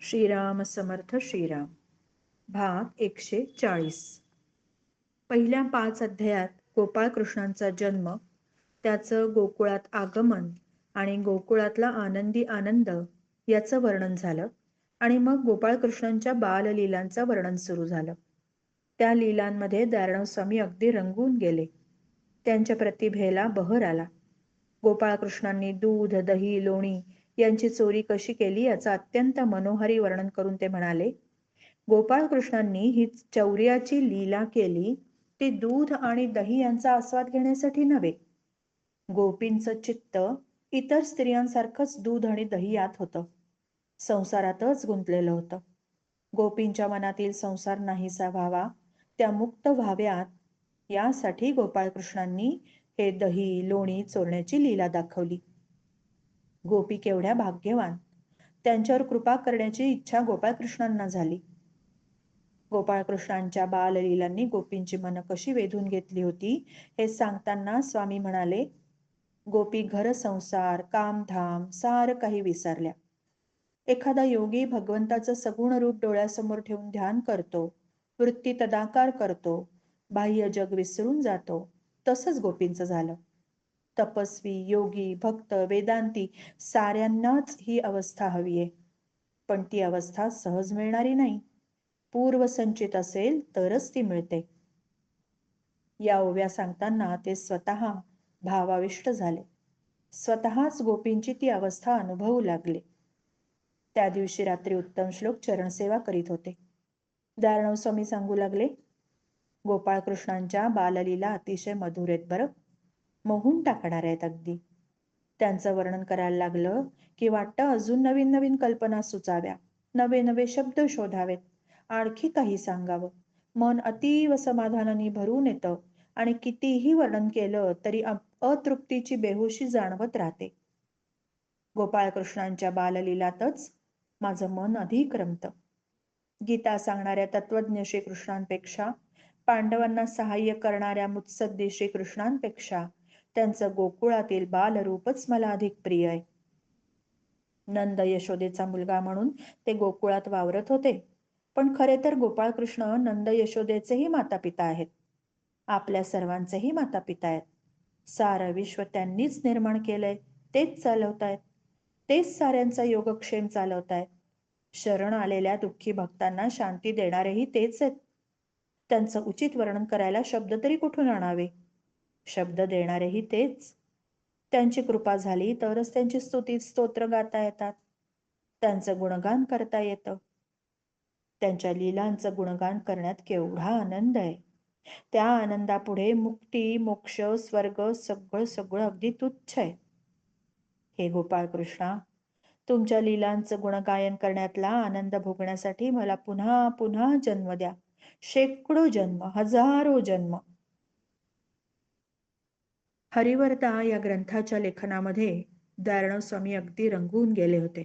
श्रीराम समर्थ श्रीराम. भाग 140. पहिल्या 5 अध्यायात गोपाळकृष्णांचा जन्म, त्याचं गोकुळात आगमन आणि गोकुळातला आनंदी आनंद याचं वर्णन झालं. आणि मग गोपाळकृष्णांच्या बाललीलांचं वर्णन सुरू झालं. त्या लीलांमध्ये दारणव स्वामी अगदी रंगून गेले. त्यांच्या प्रतिभेला बहर आला. गोपाळकृष्णांनी दूध, दही, लोणी यांची चोरी कशी केली याचं अत्यंत मनोहारी वर्णन करून ते म्हणाले, गोपाळकृष्णांनी ही चौर्याची लीला केली ती दूध आणि दही यांचा आस्वाद घेण्यासाठी नव्हे. गोपींचं चित्त इतर स्त्रियांसारखंच दूध आणि दही यात होतं, संसारातच गुंतलेलं होतं. गोपींच्या मनातील संसार नाहीसा व्हावा, त्या मुक्त व्हाव्यात, यासाठी गोपाळकृष्णांनी हे दही, लोणी चोरण्याची लीला दाखवली. गोपी केवढ्या भाग्यवान, त्यांच्यावर कृपा करण्याची इच्छा गोपाळकृष्णांना झाली. गोपाळकृष्णांच्या बाललीलांनी गोपींची मनं कशी वेधून घेतली होती हे सांगताना स्वामी म्हणाले, गोपी घर संसार, कामधाम सारं काही विसरल्या. एखादा योगी भगवंताचं सगुण रूप डोळ्यासमोर ठेवून ध्यान करतो, वृत्ती तदाकार करतो, बाह्य जग विसरून जातो, तसंच गोपींचं झालं. तपस्वी, योगी, भक्त, वेदांती साऱ्यांनाच ही अवस्था हवी आहे. पण ती अवस्था सहज मिळणारी नाही. पूर्वसंचित असेल तरच ती मिळते. या ओव्या सांगताना ते स्वतः भावाविष्ट झाले. स्वतःच गोपींची ती अवस्था अनुभवू लागले. त्या दिवशी रात्री उत्तम श्लोक चरणसेवा करीत होते. दारणव स्वामी सांगू लागले, गोपाळकृष्णांच्या बाललीला अतिशय मधुर आहेत बरं, मोहून टाकणार आहेत अगदी. त्यांचं वर्णन करायला लागलं की वाटतं अजून नवीन नवीन कल्पना सुचाव्या, नवे नवे शब्द शोधावेत, आणखी काही सांगावं. मन अतीव समाधानाने भरून येतं आणि कितीही वर्णन केलं तरी अतृप्तीची बेहोशी जाणवत राहते. गोपाळकृष्णांच्या बाललीलातच माझं मन अधिक रमतं. गीता सांगणाऱ्या तत्वज्ञ श्रीकृष्णांपेक्षा, पांडवांना सहाय्य करणाऱ्या मुत्सद्दी श्रीकृष्णांपेक्षा त्यांचं गोकुळातील बालरूपच मला अधिक प्रिय आहे. नंद यशोदेचा मुलगा म्हणून ते गोकुळात वावरत होते, पण खरे तर गोपाळकृष्ण नंद यशोदेचेही माता पिता आहेत, आपल्या सर्वांचेही माता पिता आहेत. सारं विश्व त्यांनीच निर्माण केलंय, तेच चालवतायत, तेच साऱ्यांचा योगक्षेम चालवतायत. शरण आलेल्या दुःखी भक्तांना शांती देणारेही तेच आहेत. त्यांचं उचित वर्णन करायला शब्द तरी कुठून आणावे? शब्द देणारेही तेच. त्यांची कृपा झाली तरच त्यांची स्तुती स्तोत्र गाता येतात, त्यांचं गुणगान करता येतं. त्यांच्या लीलांचं गुणगान करण्यात केवढा आनंद आहे. त्या आनंदापुढे मुक्ती, मोक्ष, स्वर्ग सगळं सगळं अगदी तुच्छ आहे. हे गोपाळकृष्णा, तुमच्या लीलांचं गुणगायन करण्यातला आनंद भोगण्यासाठी मला पुन्हा पुन्हा जन्म द्या, शेकडो जन्म, हजारो जन्म. हरिवरदा या ग्रंथाच्या लेखनामध्ये दारणव स्वामी अगदी रंगून गेले होते.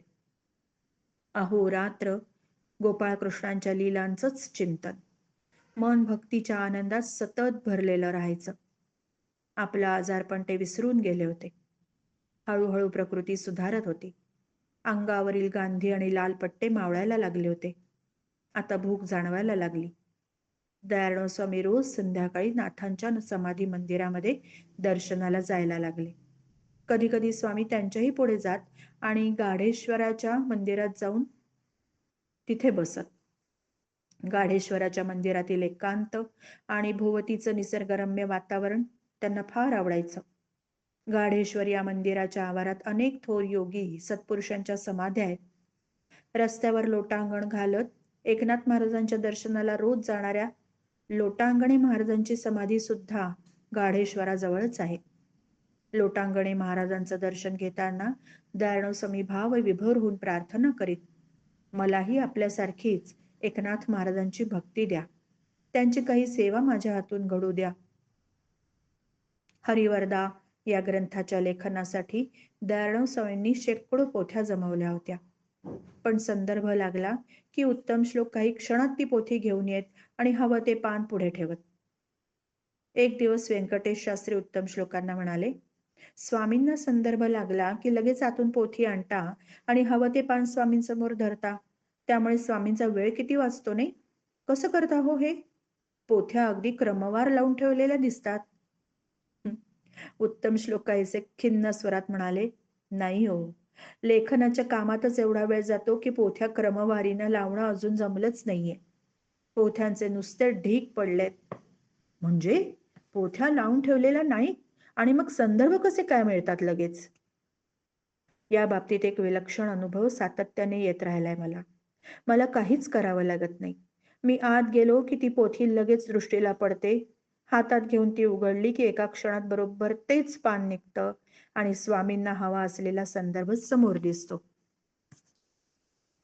अहोरात्र गोपाळकृष्णांच्या लीलांचंच चिंतन, मन भक्तीच्या आनंदात सतत भरलेलं राहायचं. आपलं आजारपण ते विसरून गेले होते. हळूहळू प्रकृती सुधारत होती. अंगावरील गांधी आणि लाल पट्टे मावळायला लागले होते. आता भूक जाणवायला लागली. दारणव स्वामी रोज संध्याकाळी नाथांच्या समाधी मंदिरामध्ये दर्शनाला जायला लागले. कधी कधी स्वामी त्यांच्याही पुढे जात आणि गाढेश्वराच्या मंदिरात जाऊन तिथे बसत. गाढेश्वराच्या मंदिरातील एकांत आणि भोवतीचं निसर्गरम्य वातावरण त्यांना फार आवडायचं. गाढेश्वर या मंदिराच्या आवारात अनेक थोर योगी सत्पुरुषांच्या समाध्या आहेत. रस्त्यावर लोटांगण घालत एकनाथ महाराजांच्या दर्शनाला रोज जाणाऱ्या लोटांगणे महाराजांची समाधी सुद्धा गाढेश्वराजवळच आहे. लोटांगणे महाराजांचं दर्शन घेताना दारणव स्वामी भाव विभोर होऊन प्रार्थना करीत, मलाही आपल्यासारखीच एकनाथ महाराजांची भक्ती द्या, त्यांची काही सेवा माझ्या हातून घडू द्या. हरिवरदा या ग्रंथाच्या लेखनासाठी दारणव स्वामींनी शेकडो पोथ्या जमवल्या होत्या. पण संदर्भ लागला की उत्तम श्लोक काही क्षणात ती पोथी घेऊन येत आणि हवं ते पान पुढे ठेवत. एक दिवस व्यंकटेश शास्त्री उत्तम श्लोकांना म्हणाले, स्वामींना संदर्भ लागला की लगेच आतून पोथी आणता आणि हवं ते पान स्वामींसमोर धरता. त्यामुळे स्वामींचा वेळ किती वाचतो नाही? कसं करता हो हे? पोथ्या अगदी क्रमवार लावून ठेवलेल्या दिसतात. हं. उत्तम श्लोक काहीसे खिन्न स्वरात म्हणाले, नाही हो. लेखनाच्या कामातच एवढा वेळ जातो की पोथ्या क्रमवारीनं लावणं अजून जमलंच नाहीये. पोथ्यांचे नुसते ढीग पडलेत. म्हणजे पोथ्या लावून ठेवलेल्या नाही आणि मग संदर्भ कसे काय मिळतात लगेच? या बाबतीत एक विलक्षण अनुभव सातत्याने येत राहिलाय मला. मला काहीच करावं लागत नाही. मी आत गेलो की ती पोथी लगेच दृष्टीला पडते. हातात घेऊन ती उघडली की एका क्षणात बरोबर तेच पान निघतं आणि स्वामींना हवा असलेला संदर्भ समोर दिसतो.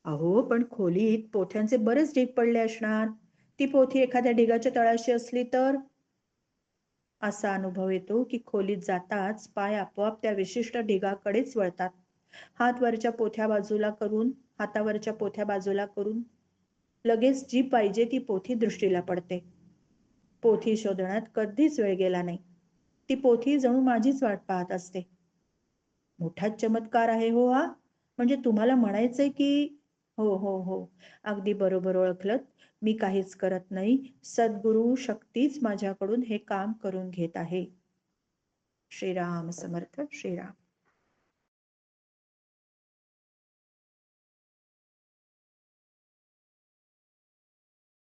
अहो, पण खोलीत पोथ्यांचे बरेच ढीग पडले असणार. ती पोथी एखाद्या ढिगाच्या तळाशी असली तर? असा अनुभव येतो की खोलीत जाताच पाय आपोआप त्या विशिष्ट ढिगाकडेच वळतात. हातावरच्या पोथ्या बाजूला करून लगेच जी पाहिजे ती पोथी दृष्टीला पडते. पोथी शोधण्यात कधीच वेळ गेला नाही. ती पोथी जणू माझीच वाट पाहत असते. मोठाच चमत्कार आहे हो हा. म्हणजे तुम्हाला म्हणायचंय की हो. अगदी बरोबर ओळखलत. मी काहीच करत नाही. सद्गुरु शक्तीच माझ्याकडून हे काम करून घेत आहे. श्रीराम समर्थ श्रीराम.